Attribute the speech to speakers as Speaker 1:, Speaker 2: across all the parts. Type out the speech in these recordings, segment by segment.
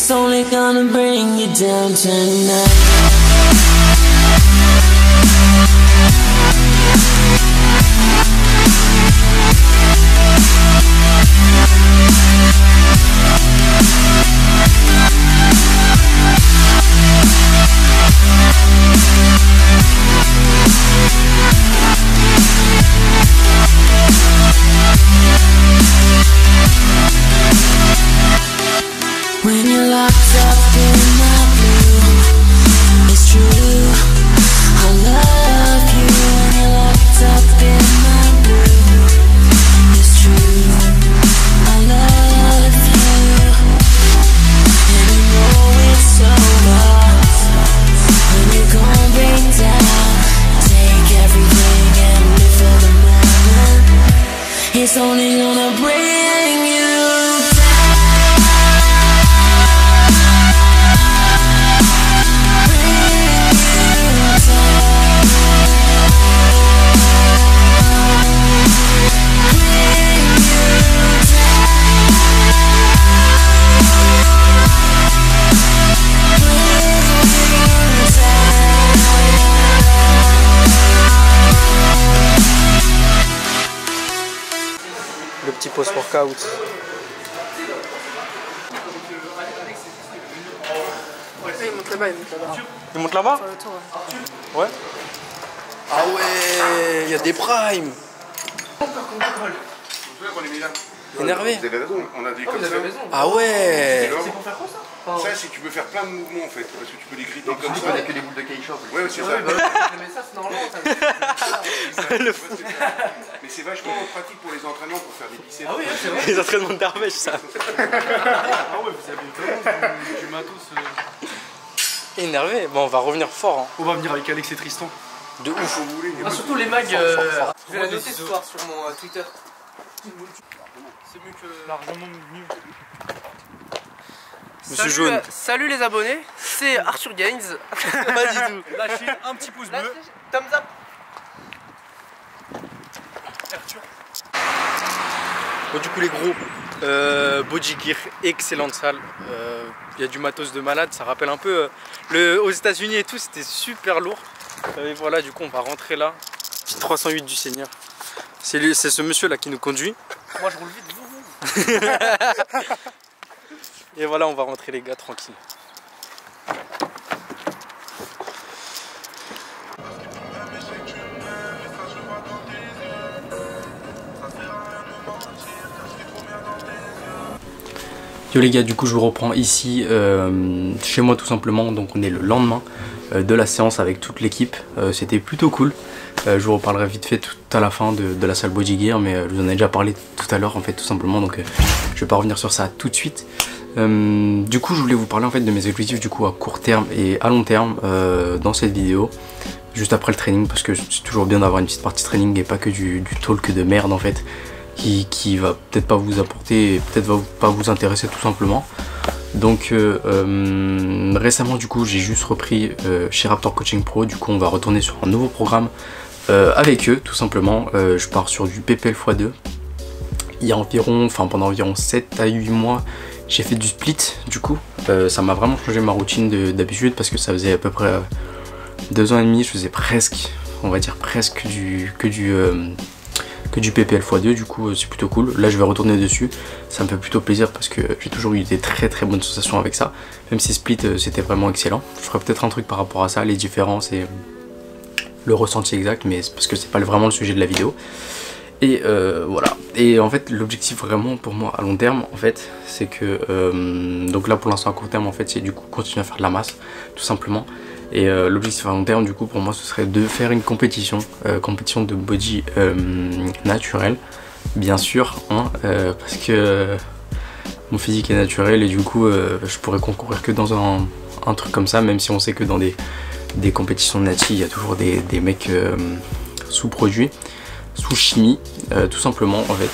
Speaker 1: It's only gonna bring you down tonight. When you're locked up in my blue, it's true, I love you. When you're locked up in my blue, it's true, I love you. And you know it's over when you're gonna break down. Take everything and live for the moment. It's only gonna bring you
Speaker 2: le petit post-workout.
Speaker 3: Il monte là-bas, il monte là-bas.
Speaker 2: Il monte là-bas?
Speaker 3: Sur le tour,
Speaker 2: ouais. Ah ouais, il y a des primes. Énervé.
Speaker 4: Vous avez raison, on a des comme ça.
Speaker 2: Ah ouais.
Speaker 4: C'est pour faire quoi ça? Ça, c'est que tu peux faire plein de mouvements en fait, parce que tu peux les gripper comme ça.
Speaker 5: Tu connais que les boules de Keisha.
Speaker 4: Ouais, c'est ça.
Speaker 5: Mais ça, c'est normal.
Speaker 4: Mais c'est vachement pratique pour les entraînements, pour faire des biceps.
Speaker 5: Ah oui, c'est vrai.
Speaker 2: Les entraînements de Darmèche, ça.
Speaker 5: Ah ouais, vous avez vraiment du matos.
Speaker 2: Énervé. Bon, on va revenir fort. Hein.
Speaker 5: On va venir avec Alex et Tristan.
Speaker 2: De ouf.
Speaker 5: Ah, surtout les mags.
Speaker 3: Je vais la noter ce soir sur mon Twitter.
Speaker 5: C'est mieux que largement mieux.
Speaker 2: Monsieur Jaune.
Speaker 3: Salut les abonnés, c'est Arthur Gaines.
Speaker 2: Pas du tout.
Speaker 5: Lâchez un petit pouce bleu.
Speaker 3: Thumbs up.
Speaker 5: Arthur.
Speaker 2: Bon, du coup, les gros, body gear, excellente salle. Il y a du matos de malade. Ça rappelle un peu aux États-Unis et tout. C'était super lourd. Et voilà, du coup, on va rentrer là. Petit 308 du Seigneur. C'est ce monsieur là qui nous conduit.
Speaker 3: Moi je roule vite.
Speaker 2: Et voilà, on va rentrer les gars tranquille. Yo les gars, du coup je vous reprends ici chez moi tout simplement. Donc on est le lendemain de la séance avec toute l'équipe. C'était plutôt cool. Je vous reparlerai vite fait tout à la fin de la salle Body Gear, mais je vous en ai déjà parlé tout à l'heure en fait tout simplement. Donc je vais pas revenir sur ça tout de suite. Du coup je voulais vous parler en fait de mes objectifs du coup à court terme et à long terme dans cette vidéo. Juste après le training, parce que c'est toujours bien d'avoir une petite partie training et pas que du talk de merde en fait. Qui va peut-être pas vous apporter et peut-être va pas vous intéresser tout simplement. Donc récemment du coup j'ai juste repris chez Raptor Coaching Pro. Du coup on va retourner sur un nouveau programme avec eux tout simplement. Je pars sur du PPL x2. Il y a environ, pendant environ 7 à 8 mois j'ai fait du split du coup. Ça m'a vraiment changé ma routine d'habitude parce que ça faisait à peu près 2 ans et demi, je faisais presque, on va dire presque que du PPL x2, du coup c'est plutôt cool. Là je vais retourner dessus, ça me fait plutôt plaisir parce que j'ai toujours eu des très bonnes sensations avec ça. Même si split c'était vraiment excellent. Je ferai peut-être un truc par rapport à ça, les différences et le ressenti exact, mais c'est parce que c'est pas vraiment le sujet de la vidéo. Et voilà. Et en fait l'objectif vraiment pour moi à long terme en fait c'est que donc là pour l'instant à court terme en fait c'est du coup continuer à faire de la masse tout simplement. Et l'objectif à long terme du coup pour moi ce serait de faire une compétition, compétition de body naturel bien sûr hein, parce que mon physique est naturel et du coup je pourrais concourir que dans un truc comme ça, même si on sait que dans des compétitions nati il y a toujours des mecs sous-produits, sous chimie tout simplement en fait.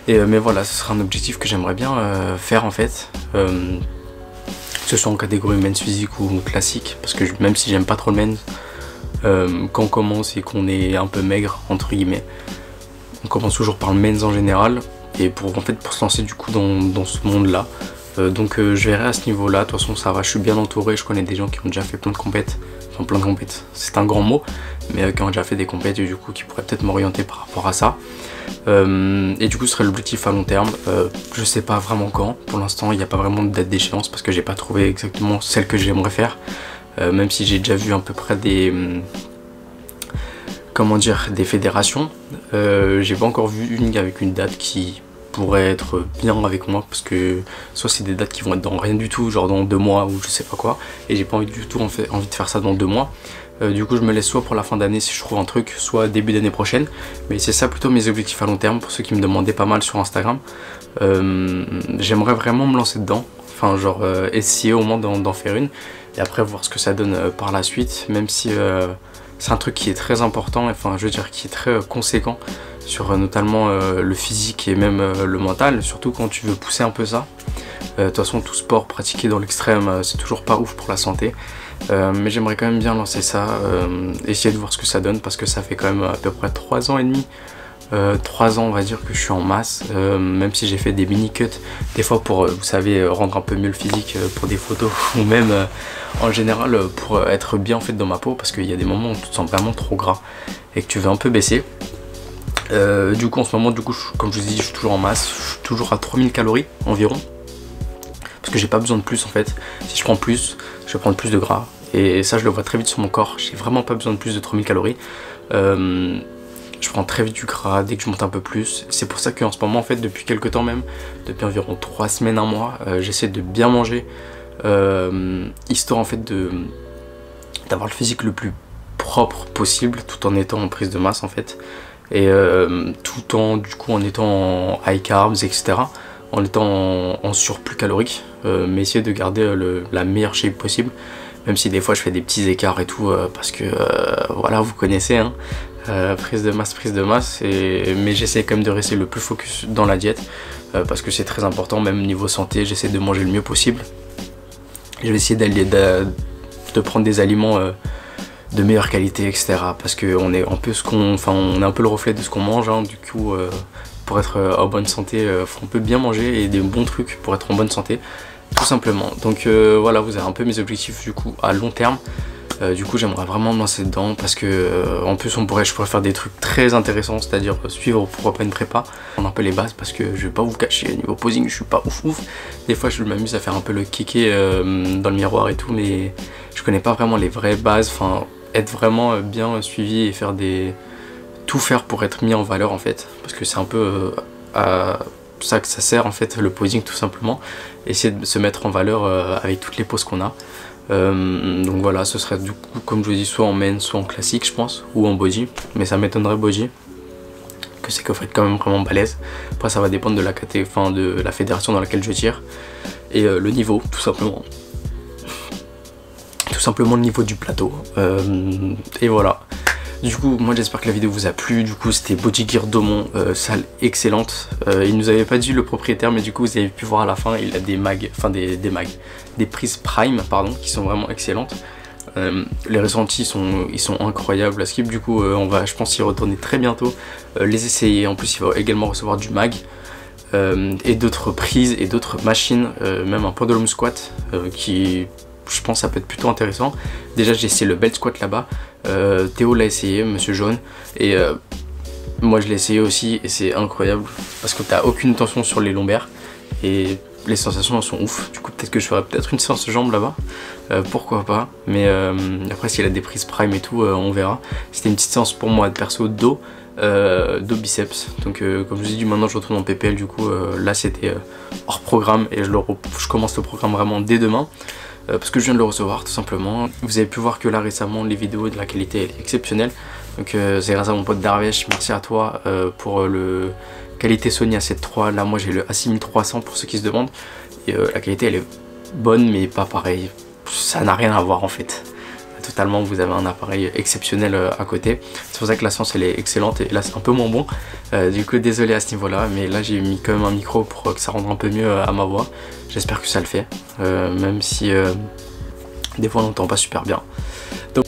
Speaker 2: Et mais voilà, ce sera un objectif que j'aimerais bien faire en fait. Que ce soit en catégorie men's physique ou classique, parce que même si j'aime pas trop le men's, quand on commence et qu'on est un peu maigre entre guillemets, on commence toujours par le men's en général. Et pour se lancer du coup dans ce monde là, Donc je verrai à ce niveau là, de toute façon ça va, je suis bien entouré, je connais des gens qui ont déjà fait plein de compètes, enfin plein de compètes, c'est un grand mot, mais qui ont déjà fait des compètes et du coup qui pourraient peut-être m'orienter par rapport à ça. Et du coup ce serait l'objectif à long terme, je sais pas vraiment quand, pour l'instant il n'y a pas vraiment de date d'échéance parce que j'ai pas trouvé exactement celle que j'aimerais faire, même si j'ai déjà vu à peu près des... comment dire, des fédérations. J'ai pas encore vu une avec une date qui pourrait être bien avec moi parce que soit c'est des dates qui vont être dans rien du tout, genre dans 2 mois ou je sais pas quoi, et j'ai pas envie du tout envie de faire ça dans 2 mois. Du coup je me laisse soit pour la fin d'année si je trouve un truc, soit début d'année prochaine, mais c'est ça plutôt mes objectifs à long terme pour ceux qui me demandaient pas mal sur Instagram. J'aimerais vraiment me lancer dedans, enfin genre essayer au moins d'en faire une et après voir ce que ça donne par la suite, même si c'est un truc qui est très important, enfin je veux dire qui est très conséquent sur notamment le physique et même le mental, surtout quand tu veux pousser un peu ça. De toute façon tout sport pratiqué dans l'extrême c'est toujours pas ouf pour la santé, mais j'aimerais quand même bien lancer ça, essayer de voir ce que ça donne parce que ça fait quand même à peu près 3 ans et demi, 3 ans on va dire que je suis en masse, même si j'ai fait des mini cuts des fois pour vous savez rendre un peu mieux le physique pour des photos ou même en général pour être bien en fait dans ma peau parce qu'il y a des moments où tu te sens vraiment trop gras et que tu veux un peu baisser. Du coup en ce moment comme je vous dis je suis toujours en masse, je suis toujours à 3000 calories environ parce que j'ai pas besoin de plus en fait. Si je prends plus, je vais prendre plus de gras et ça je le vois très vite sur mon corps, j'ai vraiment pas besoin de plus de 3000 calories. Je prends très vite du gras dès que je monte un peu plus. C'est pour ça qu'en ce moment en fait depuis quelques temps même, depuis environ 3 semaines, 1 mois, j'essaie de bien manger histoire en fait d'avoir le physique le plus propre possible tout en étant en prise de masse en fait. Et tout en du coup en étant en high carbs etc, en étant en surplus calorique, mais essayer de garder la meilleure shape possible, même si des fois je fais des petits écarts et tout parce que voilà vous connaissez hein, prise de masse mais j'essaie quand même de rester le plus focus dans la diète parce que c'est très important, même niveau santé j'essaie de manger le mieux possible. Je vais essayer de prendre des aliments de meilleure qualité etc parce qu'on est un peu on est un peu le reflet de ce qu'on mange hein, du coup pour être en bonne santé faut un peu bien manger et des bons trucs pour être en bonne santé tout simplement. Donc voilà vous avez un peu mes objectifs du coup à long terme. Du coup j'aimerais vraiment me lancer dedans parce que en plus je pourrais faire des trucs très intéressants, c'est à dire suivre pourquoi pas une prépa, prendre un peu les bases parce que je vais pas vous cacher, niveau posing je suis pas ouf. Des fois je m'amuse à faire un peu le kéké dans le miroir et tout, mais je connais pas vraiment les vraies bases, enfin être vraiment bien suivi et faire tout faire pour être mis en valeur en fait, parce que c'est un peu à ça que ça sert en fait le posing tout simplement, essayer de se mettre en valeur avec toutes les poses qu'on a. Donc voilà, ce serait du coup comme je vous dis soit en main soit en classique je pense, ou en body, mais ça m'étonnerait body, que c'est que vous faites quand même vraiment balèze. Après ça va dépendre de de la fédération dans laquelle je tire et le niveau tout simplement le niveau du plateau, et voilà. Du coup moi j'espère que la vidéo vous a plu. Du coup c'était Body Gear Daumont, salle excellente. Il nous avait pas dit le propriétaire, mais du coup vous avez pu voir à la fin il a des mags, enfin des prises prime pardon, qui sont vraiment excellentes. Les ressentis ils sont incroyables à Skip. Du coup on va je pense y retourner très bientôt, les essayer. En plus il va également recevoir du mag et d'autres prises et d'autres machines, même un pendulum squat qui je pense ça peut être plutôt intéressant. Déjà j'ai essayé le belt squat là-bas, Théo l'a essayé, monsieur Jaune, et moi je l'ai essayé aussi et c'est incroyable parce que t'as aucune tension sur les lombaires et les sensations sont ouf. Du coup peut-être que je ferai une séance jambes là-bas, pourquoi pas, mais après s'il a des prises prime et tout on verra. C'était une petite séance pour moi de perso dos biceps, donc comme je vous ai dit maintenant je retourne en PPL. Du coup là c'était hors programme et je commence le programme vraiment dès demain. Parce que je viens de le recevoir tout simplement. Vous avez pu voir que là récemment les vidéos de la qualité elle est exceptionnelle. Donc c'est grâce à mon pote Darvesh, merci à toi pour le qualité Sony A7 III. Là moi j'ai le A6300 pour ceux qui se demandent. Et la qualité elle est bonne mais pas pareil. Ça n'a rien à voir en fait. Totalement, vous avez un appareil exceptionnel à côté. C'est pour ça que la séance elle est excellente et là c'est un peu moins bon. Du coup désolé à ce niveau là, mais là j'ai mis quand même un micro pour que ça rende un peu mieux à ma voix. J'espère que ça le fait, même si des fois on n'entend pas super bien. Donc,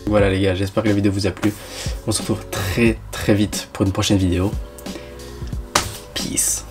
Speaker 2: Voilà les gars, j'espère que la vidéo vous a plu. On se retrouve très vite pour une prochaine vidéo. Peace.